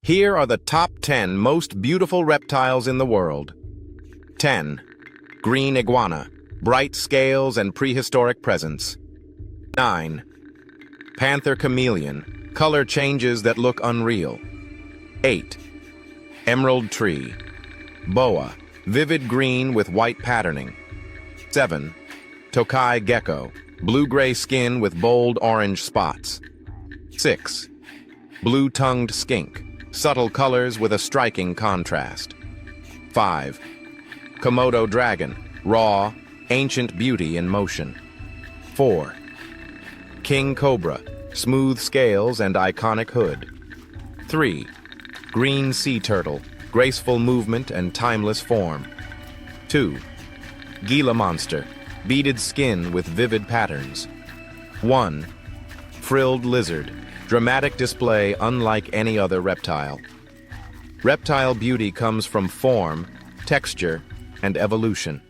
Here are the top 10 most beautiful reptiles in the world. 10. Green iguana, bright scales and prehistoric presence. 9. Panther chameleon, color changes that look unreal. 8. Emerald tree, boa, vivid green with white patterning. 7. Tokai gecko, blue-gray skin with bold orange spots. 6. Blue-tongued skink, subtle colors with a striking contrast. 5. Komodo dragon, raw, ancient beauty in motion. 4. King cobra, smooth scales and iconic hood. 3. Green sea turtle, graceful movement and timeless form. 2. Gila monster, beaded skin with vivid patterns. 1. Frilled lizard, dramatic display unlike any other reptile. Reptile beauty comes from form, texture, and evolution.